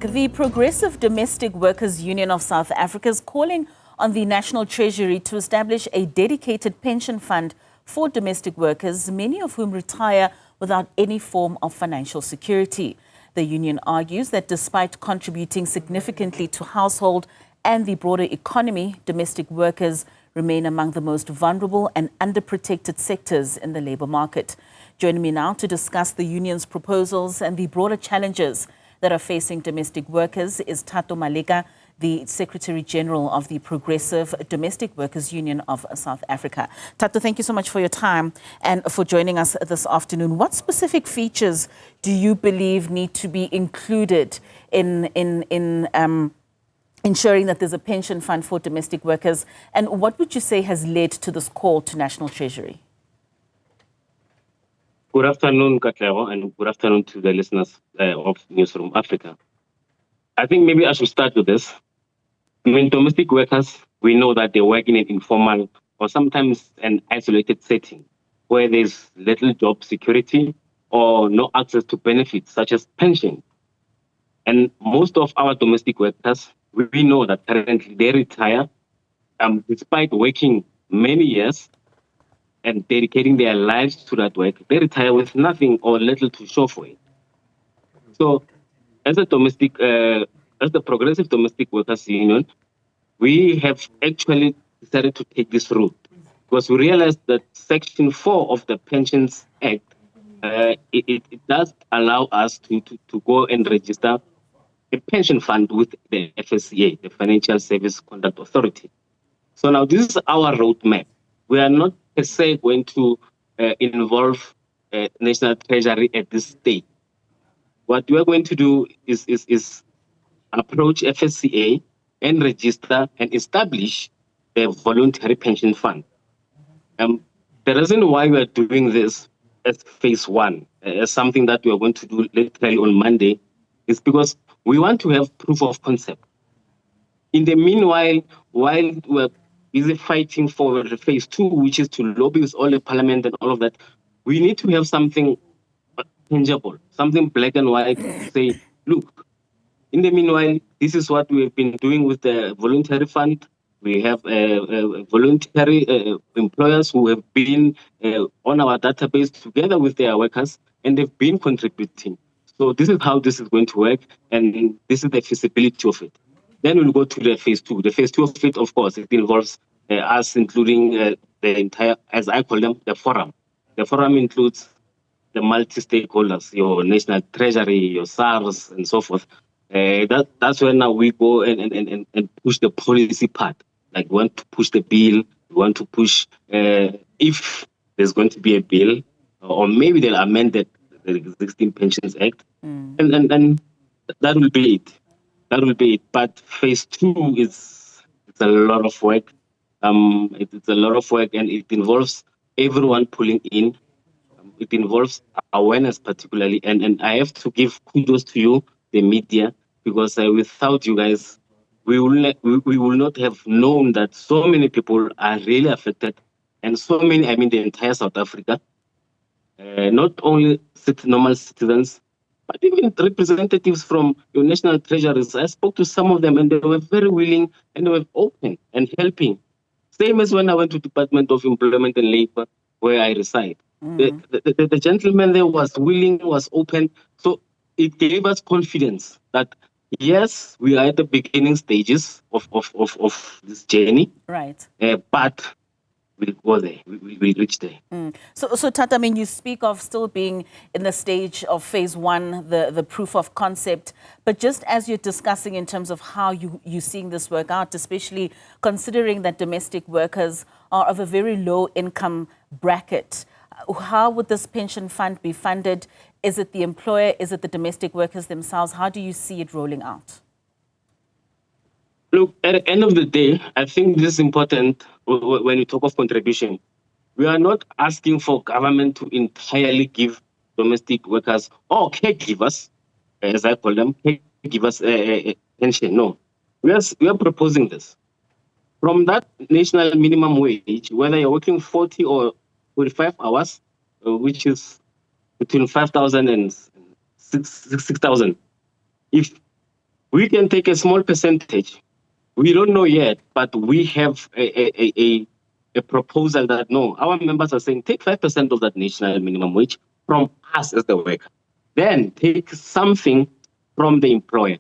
The Progressive Domestic Workers Union of South Africa is calling on the National Treasury to establish a dedicated pension fund for domestic workers, many of whom retire without any form of financial security. The union argues that despite contributing significantly to household and the broader economy, domestic workers remain among the most vulnerable and underprotected sectors in the labour market. Joining me now to discuss the union's proposals and the broader challenges that are facing domestic workers is Thato Maleka, the Secretary General of the Progressive Domestic Workers Union of South Africa. Thato, thank you so much for your time and for joining us this afternoon. What specific features do you believe need to be included in ensuring that there's a pension fund for domestic workers? And what would you say has led to this call to National Treasury? Good afternoon, Katlego, and good afternoon to the listeners of Newzroom Afrika. I think maybe I should start with this. I mean, domestic workers, we know that they work in an informal or sometimes an isolated setting where there's little job security or no access to benefits such as pension. And most of our domestic workers, we know that currently they retire despite working many years and dedicating their lives to that work. They retire with nothing or little to show for it. So as a as the Progressive Domestic Workers Union, we have actually decided to take this route because we realized that Section 4 of the Pensions Act, it does allow us to go and register a pension fund with the FSCA, the Financial Service Conduct Authority. So now this is our roadmap. We are not per se going to involve National Treasury at this stage. What we are going to do is approach FSCA and register and establish a voluntary pension fund. The reason why we are doing this as phase one, as something that we are going to do literally on Monday, is because we want to have proof of concept. In the meanwhile, while we're busy fighting for the phase two, which is to lobby with all the parliament and all of that, we need to have something tangible, something black and white to say, look, in the meanwhile, this is what we have been doing with the voluntary fund. We have voluntary employers who have been on our database together with their workers, and they've been contributing. So this is how this is going to work, and this is the feasibility of it. Then we'll go to the phase two. The phase two of it, of course, it involves us including the entire, as I call them, the forum. The forum includes the multi-stakeholders, your National Treasury, your SARS, and so forth. That's where now we go and push the policy part. Like we want to push the bill, we want to push if there's going to be a bill, or maybe they'll amend the existing Pensions Act, and that will be it. That will be it. But phase two it's a lot of work. It's a lot of work, and it involves everyone pulling in. It involves awareness particularly, and I have to give kudos to you, the media, because without you guys, we will not have known that so many people are really affected, and so many, I mean the entire South Africa, not only normal citizens, but even representatives from your national treasuries. I spoke to some of them, and they were very willing, and they were open and helping. Same as when I went to Department of Employment and Labour, where I reside. The gentleman there was willing, was open. So it gave us confidence that, yes, we are at the beginning stages of this journey. Right. But we'll go there. We'll reach there. So Thato, I mean, you speak of still being in the stage of phase one, the proof of concept. But just as you're discussing in terms of how you're seeing this work out, especially considering that domestic workers are of a very low income bracket, how would this pension fund be funded? Is it the employer? Is it the domestic workers themselves? How do you see it rolling out? Look, at the end of the day, I think this is important when you talk of contribution. We are not asking for government to entirely give domestic workers or caregivers, as I call them, caregivers a pension. No, we are proposing this. From that national minimum wage, whether you're working 40 or 45 hours, which is between 5,000 and 6,000. If We can take a small percentage. We don't know yet, but we have a proposal that no, our members are saying take 5% of that national minimum wage from us as the worker. Then take something from the employer.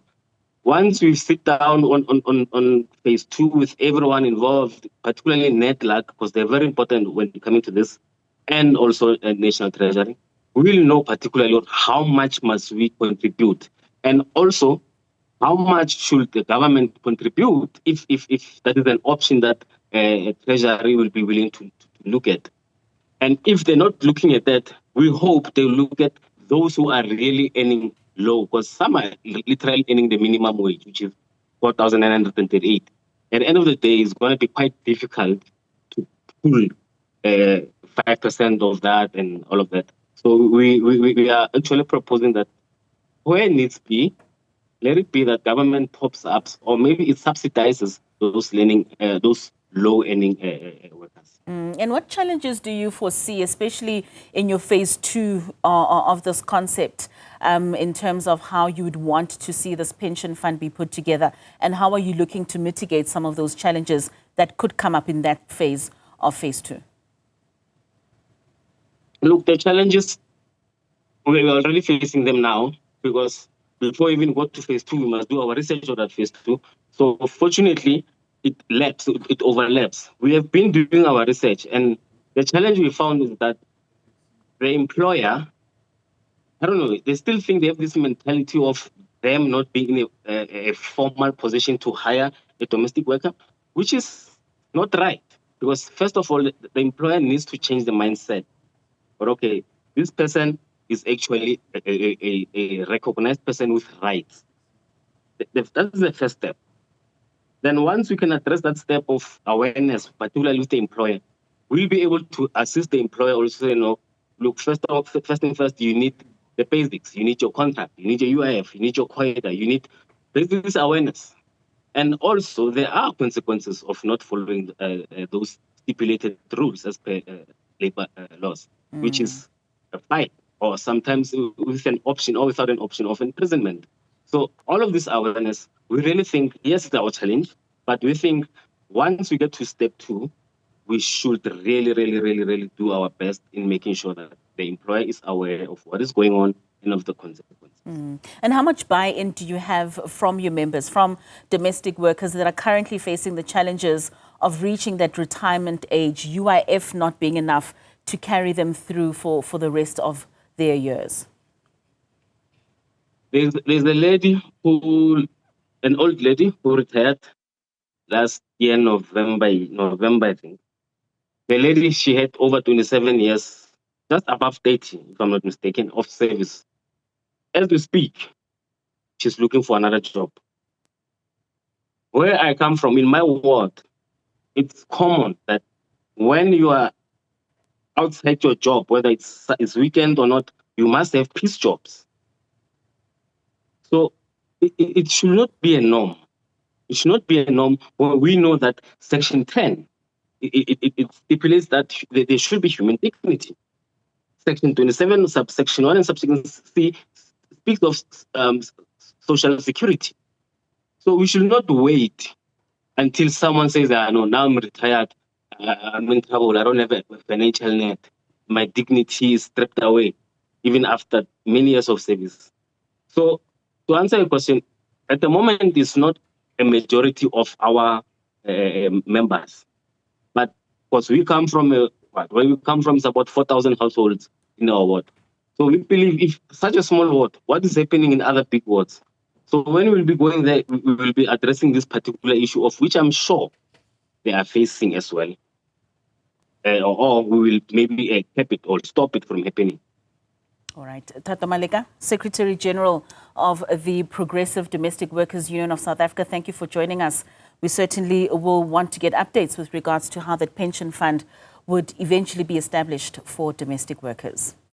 Once we sit down on phase 2 with everyone involved, particularly NEDLAC, because they're very important when coming to this, and also National Treasury, we will know particularly how much must we contribute, and also how much should the government contribute if that is an option that Treasury will be willing to look at. And if they're not looking at that, we hope they look at those who are really earning low, because some are literally earning the minimum wage, which is 4,938. At the end of the day, it's going to be quite difficult to pull 5% of that and all of that. So we are actually proposing that where needs be, let it be that government tops up, or maybe it subsidizes those low earning workers. And what challenges do you foresee, especially in your phase 2 of this concept, in terms of how you would want to see this pension fund be put together? And how are you looking to mitigate some of those challenges that could come up in that phase of phase 2? Look, the challenges, we're already facing them now, because before we even go to phase 2, we must do our research on that phase 2. So fortunately, it overlaps. We have been doing our research, and the challenge we found is that the employer, I don't know, they still think they have this mentality of them not being in a formal position to hire a domestic worker, which is not right. Because first of all, the employer needs to change the mindset. But okay, this person is actually a recognized person with rights. That's the first step. Then once we can address that step of awareness, particularly with the employer, we'll be able to assist the employer also, look, first, you need the basics. You need your contract, you need your UIF, you need your quota, you need this awareness. And also, there are consequences of not following those stipulated rules as per labor laws, which is a fine, or sometimes with an option or without an option of imprisonment. So all of this awareness, we really think, yes, it's our challenge, but we think once we get to step 2, we should really do our best in making sure that the employer is aware of what is going on and of the consequences. And how much buy-in do you have from your members, from domestic workers that are currently facing the challenges of reaching that retirement age, UIF not being enough to carry them through for the rest of their years? There's a lady an old lady who retired last year, November, I think. The lady, she had over 27 years, just above 30, if I'm not mistaken, of service. As we speak, she's looking for another job. Where I come from, in my ward, it's common that when you are outside your job, whether it's weekend or not, you must have piece jobs. So it should not be a norm. It should not be a norm when we know that Section 10, it stipulates that there should be human dignity. Section 27, subsection 1 and subsection C speaks of social security. So we should not wait until someone says, no, now I'm retired, I'm in trouble, I don't have a financial net, my dignity is stripped away, even after many years of service. So to answer your question, at the moment, it's not a majority of our members. But because we come from where we come from is about 4,000 households in our ward. So we believe if such a small ward, what is happening in other big wards? So when we'll be going there, we will be addressing this particular issue, of which I'm sure they are facing as well. Or we will maybe cap it or stop it from happening. All right. Thato Maleka, Secretary General of the Progressive Domestic Workers Union of South Africa, thank you for joining us. We certainly will want to get updates with regards to how that pension fund would eventually be established for domestic workers.